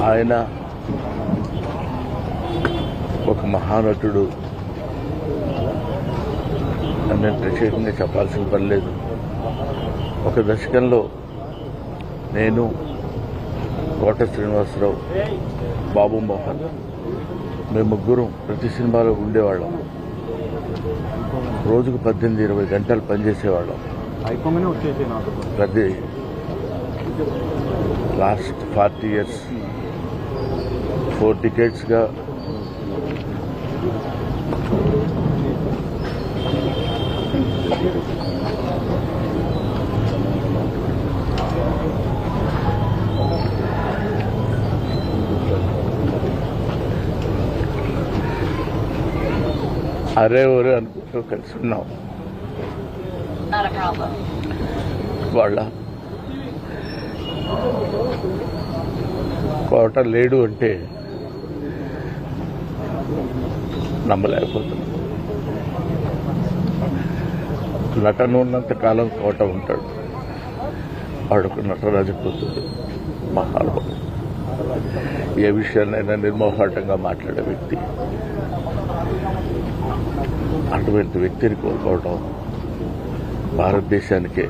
ఆయన ఒక మహానటుడు అని ప్రత్యేకంగా చెప్పాల్సిన పని లేదు. ఒక దశకంలో నేను, కోట శ్రీనివాసరావు, బాబు మోహన్ మేము ముగ్గురం ప్రతి సినిమాలో ఉండేవాళ్ళం. రోజుకు 18-20 గంటలు పనిచేసేవాళ్ళం. ప్రతి లాస్ట్ 40 years 4 decades-గా అరే ఒరే అనుకుంటూ కలిసి ఉన్నాం. వాళ్ళ కోట లేడు అంటే నమ్మలేకపోతున్నాం. నటన ఉన్నంత కాలం కోట ఉంటాడు. వాడుకు నటరాజు కూతురు, మహానుభావుడు, ఏ విషయాన్నైనా నిర్మోహాటంగా మాట్లాడే వ్యక్తి. అటువంటి వ్యక్తిని కోల్పోవడం భారతదేశానికే